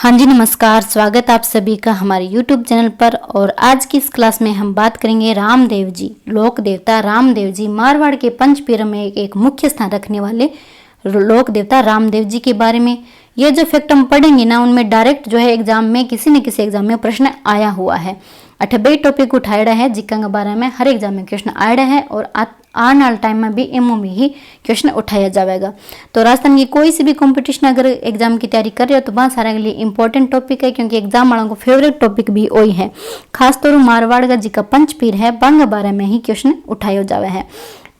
हाँ जी नमस्कार, स्वागत आप सभी का हमारे YouTube चैनल पर। और आज की इस क्लास में हम बात करेंगे रामदेव जी, लोक देवता रामदेव जी, मारवाड़ के पंचपीर में एक मुख्य स्थान रखने वाले लोक देवता रामदेव जी के बारे में। ये जो फैक्ट हम पढ़ेंगे ना, उनमें डायरेक्ट जो है एग्जाम में किसी न किसी एग्जाम में प्रश्न आया हुआ है। 28 टॉपिक उठाया है जिका बारे में हर एग्जाम में क्वेश्चन आया है और आने वाले टाइम में भी एमओ में ही क्वेश्चन उठाया जाएगा। तो राजस्थान की कोई सी भी कंपटीशन अगर एग्जाम की तैयारी कर रहे हो तो बहुत सारे के लिए इंपॉर्टेंट टॉपिक है, क्योंकि एग्जाम वालों को फेवरेट टॉपिक भी वही है। खासतौर मारवाड़ का जी का पंचपीर है बांग बारे में ही क्वेश्चन उठाया जावे है।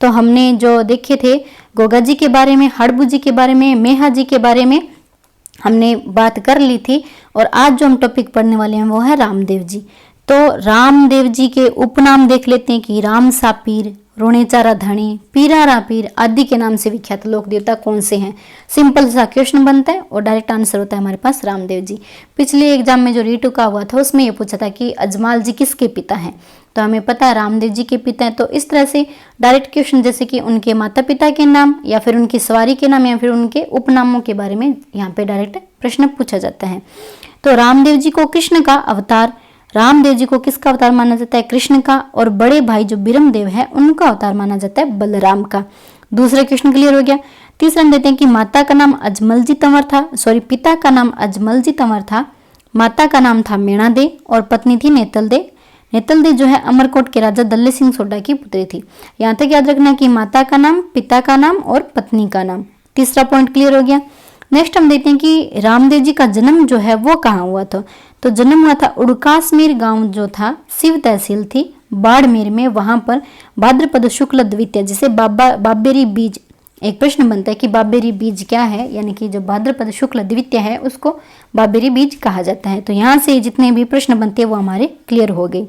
तो हमने जो देखे थे गोगा जी के बारे में, हड़बू जी के बारे में, मेहा जी के बारे में हमने बात कर ली थी। और आज जो हम टॉपिक पढ़ने वाले हैं वो है रामदेव जी। तो रामदेव जी के उपनाम देख लेते हैं कि राम सा पीर, रोणेचारा धनी, पीरारा पीर आदि के नाम से विख्यात लोक देवता कौन से हैं। सिंपल सा क्वेश्चन बनता है और डायरेक्ट आंसर होता है हमारे पास रामदेव जी। पिछले एग्जाम में जो रीटू का हुआ था उसमें ये पूछा था कि अजमाल जी किसके पिता हैं, तो हमें पता है रामदेव जी के पिता हैं। तो इस तरह से डायरेक्ट क्वेश्चन जैसे कि उनके माता पिता के नाम या फिर उनकी सवारी के नाम या फिर उनके उपनामों के बारे में यहाँ पे डायरेक्ट प्रश्न पूछा जाता है। तो रामदेव जी को कृष्ण का अवतार, रामदेव जी को किसका अवतार माना जाता है, कृष्ण का। और बड़े भाई जो बिरमदेव है उनका अवतार माना जाता है बलराम का। दूसरा क्वेश्चन क्लियर हो गया। तीसरा हम देते हैं कि माता का नाम अजमल जी तंवर था, पिता का नाम अजमल जी तंवर था, माता का नाम था मेणा दे और पत्नी थी नेतल दे। नेतल दे जो है अमरकोट के राजा दल्ले सिंह सोडा की पुत्री थी। यहाँ तक याद रखना कि माता का नाम, पिता का नाम और पत्नी का नाम। तीसरा पॉइंट क्लियर हो गया। नेक्स्ट हम देखते हैं कि रामदेव जी का जन्म जो है वो कहाँ हुआ था। तो जन्म हुआ था उड़कासमीर गांव जो था शिव तहसील थी बाड़मेर में। वहां पर भाद्रपद शुक्ल द्वितीय जिसे बाबेरी बीज, एक प्रश्न बनता है कि बाबेरी बीज क्या है, यानी कि जो भाद्रपद शुक्ल द्वितीय है उसको बाबेरी बीज कहा जाता है। तो यहाँ से जितने भी प्रश्न बनते हैं वो हमारे क्लियर हो गए।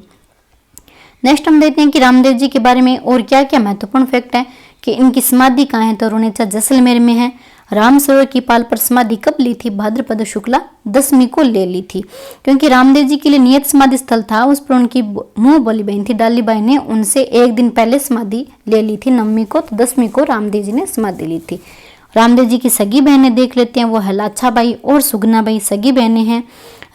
नेक्स्ट हम देखते हैं कि रामदेव जी के बारे में और क्या क्या महत्वपूर्ण फैक्ट है कि इनकी समाधि कहाँ है। तो रोनेचा जैसलमेर में है। राम सरोवर की पाल पर समाधि कब ली थी, भाद्रपद शुक्ला दशमी को ले ली थी, क्योंकि रामदेव जी के लिए नियत समाधि स्थल था उस पर उनकी मुंह बोली बहन थी डालीबाई ने उनसे एक दिन पहले समाधि ले ली थी नवमी को। तो दसवीं को रामदेव जी ने समाधि ली थी। रामदेव जी की सगी बहनें देख लेते हैं, वो है लाछा बाई और सुगना बाई सगी बहनें हैं।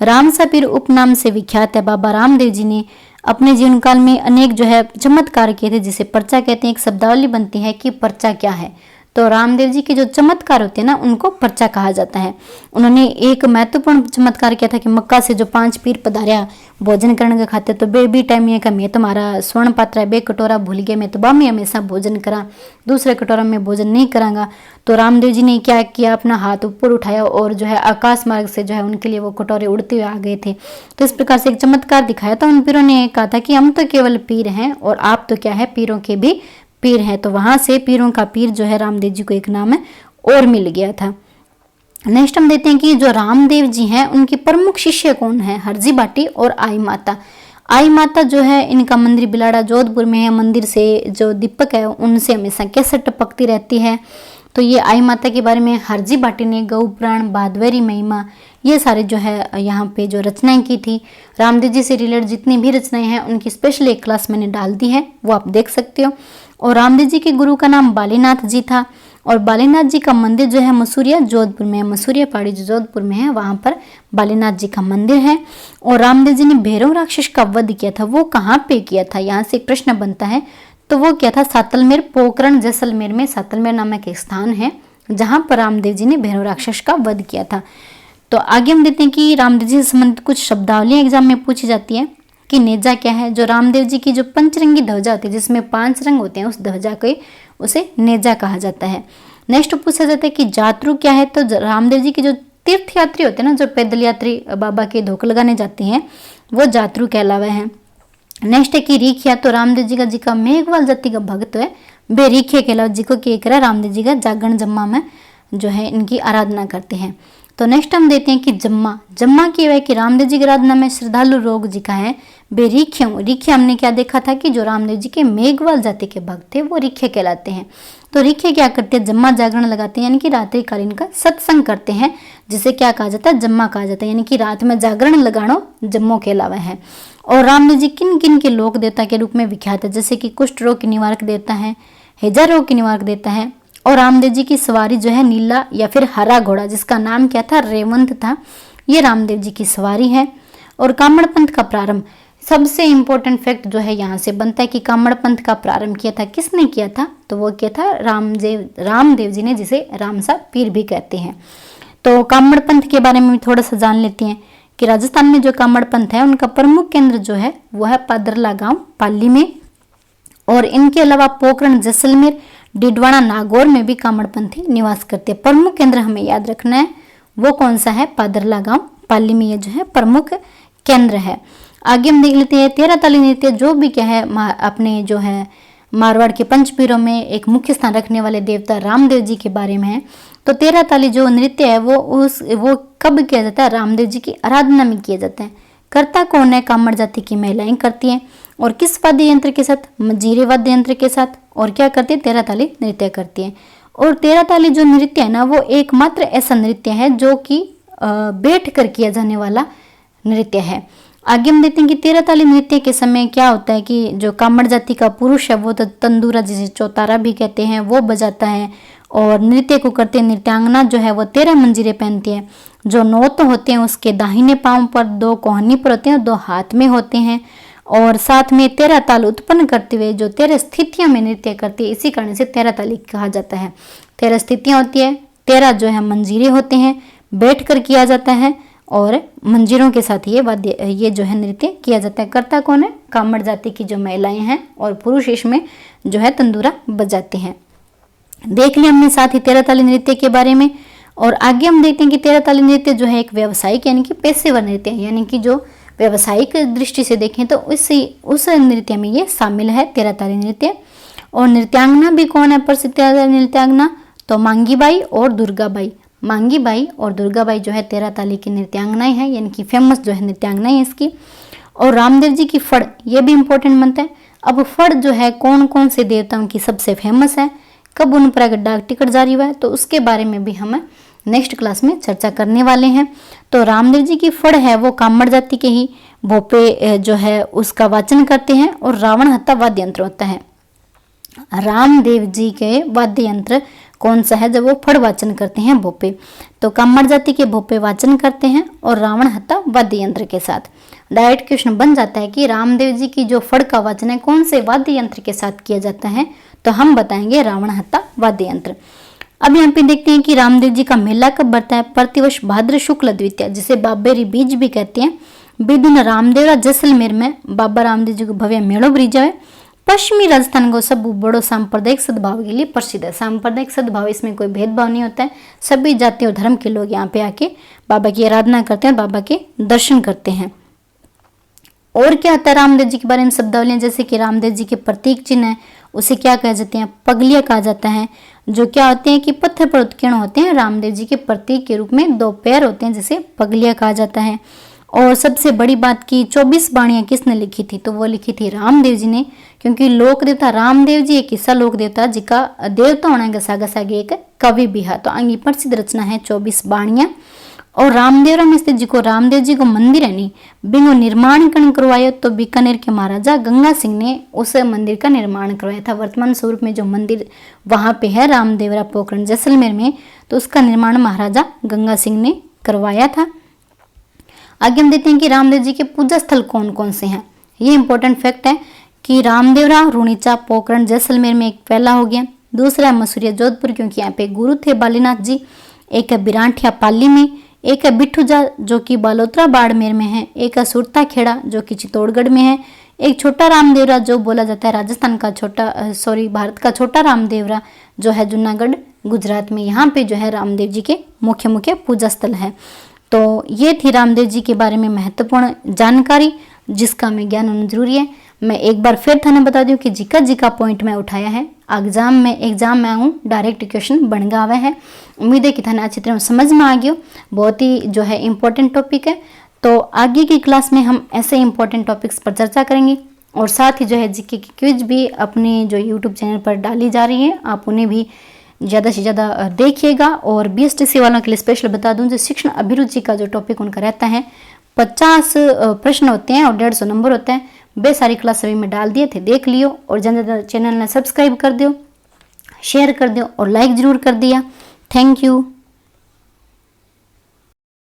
राम सा पीर उपनाम से विख्यात है। बाबा रामदेव जी ने अपने जीवन काल में अनेक जो है चमत्कार किए थे, जिसे पर्चा कहते हैं। एक शब्दावली बनती है कि पर्चा क्या है। तो रामदेव जी के जो चमत्कार होते हैं ना उनको पर्चा कहा जाता है। उन्होंने एक महत्वपूर्ण चमत्कार किया था कि मक्का से जो 5 पीर पधार्या भोजन करने के खाते, तो बेबी टाइम ये का मैं तुम्हारा स्वर्ण पात्र है, बे कटोरा भूल गया, मैं तो बामी हमेशा भोजन करा, दूसरे कटोरा में भोजन नहीं करांगा। तो रामदेव जी ने क्या किया, अपना हाथ ऊपर उठाया और जो है आकाश मार्ग से जो है उनके लिए वो कटोरे उड़ते हुए आ गए थे। तो इस प्रकार से एक चमत्कार दिखाया था। उन पीरों ने कहा था कि हम तो केवल पीर हैं और आप तो क्या है पीरों के भी पीर है। तो वहां से पीरों का पीर जो है रामदेव जी को एक नाम है और मिल गया था। नेक्स्ट हम देखते हैं कि जो रामदेव जी हैं उनके प्रमुख शिष्य कौन है, हरजी बाटी और आई माता। आई माता जो है इनका मंदिर बिलाड़ा जोधपुर में है। मंदिर से जो दीपक है उनसे हमेशा कैसे टपकती रहती है। तो ये आई माता के बारे में हरजी बाटी ने गौ पुराण, बादवेरी महिमा, ये सारे जो है यहाँ पे जो रचनाएं की थी। रामदेव जी से रिलेटेड जितनी भी रचनाएं हैं उनकी स्पेशल एक क्लास मैंने डाल दी है, वो आप देख सकते हो। और रामदेव जी के गुरु का नाम बालीनाथ जी था। और बालीनाथ जी का मंदिर जो है मसूरिया जोधपुर में है। मसूरिया पहाड़ी जो जोधपुर में है वहां पर बालीनाथ जी का मंदिर है। और रामदेव जी ने भैरव राक्षस का वध किया था, वो कहाँ पे किया था, यहाँ से एक प्रश्न बनता है। तो वो क्या था, सातलमेर पोखरण जैसलमेर में सातलमेर नामक एक स्थान है जहां पर रामदेव जी ने भैरव राक्षस का वध किया था। तो आगे हम देखते हैं कि रामदेव जी से संबंधित कुछ शब्दावलियां एग्जाम में पूछी जाती है कि नेजा क्या है। जो रामदेव जी की जो पंचरंगी ध्वजा होती है जिसमें 5 रंग होते हैं उस ध्वजा को उसे नेजा कहा जाता है। नेक्स्ट पूछा जाता है कि जातरू क्या है। तो रामदेव जी के जो तीर्थ यात्री होते हैं ना, जो पैदल यात्री बाबा के धोख लगाने जाते हैं, वो जातरू कहलावे हैं। नेक्स्ट है कि रीखिया। तो रामदेव जी का मेघवाल जाति का भक्त है बे रीखे कहलावे, जी को क्या करा रामदेव जी का जागरण जम्मा में जो है इनकी आराधना करते हैं। तो नेक्स्ट हम देते हैं कि जम्मा। जम्मा की वह कि रामदेव जी की आराधना में श्रद्धालु रोग जी का है बे रीखे। रीखे हमने क्या देखा था कि जो रामदेव जी के मेघवाल जाति के भक्त थे वो रीखे कहलाते हैं। तो रीखे क्या करते हैं, जम्मा जागरण लगाते हैं, यानी कि रात्रिकालीन का सत्संग करते हैं, जिसे क्या कहा जाता है, जम्मा कहा जाता है, यानी कि रात में जागरण लगानो जम्मो कहलावा है। और रामदेव जी किन किन के लोक देवता के रूप में विख्यात है, जैसे कि कुष्ठ रोग के निवारक देवता है, हैजा रोग के निवारक देवता है, और रामदेव जी की सवारी जो है नीला या फिर हरा घोड़ा, जिसका नाम क्या था, रेवंत था, ये रामदेव जी की सवारी है। और कामड़ पंथ का प्रारंभ, सबसे इंपॉर्टेंट फैक्ट जो है यहाँ से बनता है कि कामड़ पंथ का प्रारंभ किया था, किसने किया था, तो वो किया था रामदेव जी ने, जिसे रामसा पीर भी कहते हैं। तो कामड़ पंथ के बारे में भी थोड़ा सा जान लेते हैं कि राजस्थान में जो कामड़ पंथ है उनका प्रमुख केंद्र जो है वो है पादरला गांव पाली में, और इनके अलावा पोखरण, जैसलमेर, डिडवाना, नागौर में भी कामड़ पंथी निवास करते हैं। प्रमुख केंद्र हमें याद रखना है वो कौन सा है, पादरला गांव पाली में, ये जो है प्रमुख केंद्र है। आगे हम देख लेते हैं तेरह ताली नृत्य, जो भी क्या है अपने जो है मारवाड़ के पंचपीरों में एक मुख्य स्थान रखने वाले देवता रामदेव जी के बारे में है। तो तेरह ताली जो नृत्य है वो कब किया जाता है, रामदेव जी की आराधना में किया जाता है। करता कौन है, कामड़ जाति की महिलाएं करती हैं, और किस वाद्य यंत्र के साथ, मंजीरे वाद्य यंत्र के साथ, और क्या करती है, तेरह ताली नृत्य करती है। और तेरह ताली जो नृत्य है ना, वो एकमात्र ऐसा नृत्य है जो कि बैठ कर किया जाने वाला नृत्य है। आगे हम देखते हैं कि तेरह ताली नृत्य के समय क्या होता है कि जो कामड़ जाति का पुरुष है वो तो तंदूरा, जिसे चौतारा भी कहते हैं, वो बजाता है, और नृत्य को करते नृत्यांगना जो है वो 13 मंजीरे पहनती है। जो नौत होते हैं उसके दाहिने पांव पर, 2 कोहनी पर होते हैं और 2 हाथ में होते हैं, और साथ में 13 ताल उत्पन्न करते हुए जो 13 स्थितियों में नृत्य करती है, इसी कारण से 13 ताली कहा जाता है। 13 स्थितियां होती है, 13 जो है मंजीरे होते हैं, बैठ कर किया जाता है, और मंजीरों के साथ ये जो है नृत्य किया जाता है। करता कौन है, कामड़ जाति की जो महिलाएं हैं, और पुरुष इसमें जो है तंदूरा बजाते हैं। देख लिया हमने साथ ही तेरह ताली नृत्य के बारे में। और आगे हम देखते हैं कि तेरह ताली नृत्य जो है एक व्यावसायिक यानी कि पेशेवर नृत्य है, यानी कि जो व्यावसायिक दृष्टि से देखें तो उस नृत्य में ये शामिल है, तेरह ताली नृत्य। और नृत्यांगना भी कौन है प्रसिद्ध नृत्यांगना, तो मांगीबाई और दुर्गाबाई। मांगीबाई और दुर्गाबाई जो है तेरह ताली की नृत्यांगनाएं हैं, यानी कि फेमस जो है नृत्यांगनाएं इसकी। और रामदेव जी की फड़, ये भी इंपॉर्टेंट बनता है। अब फड़ जो है कौन कौन से देवताओं की सबसे फेमस है, कब उन पर डाक टिकट जारी हुआ है, तो उसके बारे में भी हम नेक्स्ट क्लास में चर्चा करने वाले हैं। तो रामदेव जी की फड़ है वो कामड़ जाति के ही भोपे जो है उसका वाचन करते हैं, और रावण हत्ता वाद्य यंत्र होता है। रामदेव जी के वाद्य यंत्र कौन सा है, जब वो फड़ वाचन करते हैं भोपे, तो कामड़ जाति के भोपे वाचन करते हैं और रावण हत्ता वाद्य यंत्र के साथ। डायरेक्ट क्वेश्चन बन जाता है कि रामदेव जी की जो फड़ का वाचन है कौन से वाद्य यंत्र के साथ किया जाता है, तो हम बताएंगे रावण हत्ता वाद्य यंत्र। अब यहाँ पे देखते हैं कि रामदेव जी का मेला कब बढ़ता है, प्रतिवर्ष भाद्र शुक्ल द्वितीया, जिसे बाबेरी बीज भी कहते हैं, बिदिन रामदेवरा जैसलमेर में बाबा रामदेव जी को भव्य मेड़ो भरीजा है। पश्चिमी राजस्थान को सब बड़ो सांप्रदायिक सद्भाव के लिए प्रसिद्ध है। सांप्रदायिक सद्भाव, इसमें कोई भेदभाव नहीं होता है, सभी जाति और धर्म के लोग यहाँ पे आके बाबा की आराधना करते हैं, बाबा के दर्शन करते हैं। और क्या आता है रामदेव जी के बारे में शब्दावलियां, जैसे कि रामदेव जी के प्रतीक चिन्ह है उसे क्या कह जाते हैं, पगलिया कहा जाता है, जो क्या होते हैं कि पत्थर पर उत्कीर्ण होते हैं। रामदेव जी के प्रतीक के रूप में 2 पैर होते हैं, जिसे पगलिया कहा जाता है। और सबसे बड़ी बात की 24 बाणियां किसने लिखी थी, तो वो लिखी थी रामदेव जी ने, क्योंकि लोक देवता रामदेव जी एक ऐसा लोक देवता जिका देवता होना गसागे एक कवि भी है। तो आगे प्रसिद्ध रचना है 24 बाणियां। और रामदेवरा में स्थित जिको रामदेव जी को मंदिर है नी, बिंगो निर्माण करवाया, तो बीकानेर के महाराजा गंगा सिंह ने उस मंदिर का निर्माण करवाया था। वर्तमान स्वरूप में जो मंदिर वहां पे है रामदेवरा पोखरण जैसलमेर में, तो उसका निर्माण महाराजा गंगा सिंह ने करवाया था। आगे हम देखते हैं कि रामदेव जी के पूजा स्थल कौन कौन से हैं। ये इंपॉर्टेंट फैक्ट है कि रामदेवरा, रूणीचा, पोखरण जैसलमेर में एक पहला हो गया, दूसरा है मसूरिया जोधपुर, क्योंकि यहाँ पे गुरु थे बालीनाथ जी, एक है बिरांठिया पाली में, एक है बिठूजा जो कि बालोतरा बाड़मेर में है, एक है सुरता खेड़ा जो कि चित्तौड़गढ़ में है, एक छोटा रामदेवरा जो बोला जाता है राजस्थान का भारत का छोटा रामदेवरा जो है जूनागढ़ गुजरात में, यहाँ पे जो है रामदेव जी के मुख्य पूजा स्थल है। तो ये थी रामदेव जी के बारे में महत्वपूर्ण जानकारी, जिसका हमें ज्ञान होना जरूरी है। मैं एक बार फिर थाने बता दूं कि जिका पॉइंट में उठाया है एग्जाम में आऊँ डायरेक्ट क्वेश्चन बन गया हुआ है। उम्मीद है कि थाने अच्छी तरह समझ में आ गया। बहुत ही जो है इम्पोर्टेंट टॉपिक है, तो आगे की क्लास में हम ऐसे इम्पोर्टेंट टॉपिक्स पर चर्चा करेंगे। और साथ ही जो है जीके की क्विज भी अपने जो यूट्यूब चैनल पर डाली जा रही है, आप उन्हें भी ज़्यादा से ज़्यादा देखिएगा। और बीएसटीसी वालों के लिए स्पेशल बता दूं, जो शिक्षण अभिरुचि का जो टॉपिक उनका रहता है 50 प्रश्न होते हैं और 150 नंबर होता है। वे सारी क्लास अभी में डाल दिए थे, देख लियो। और ज़्यादा चैनल ने सब्सक्राइब कर दियो, शेयर कर दें और लाइक ज़रूर कर दिया। Thank you.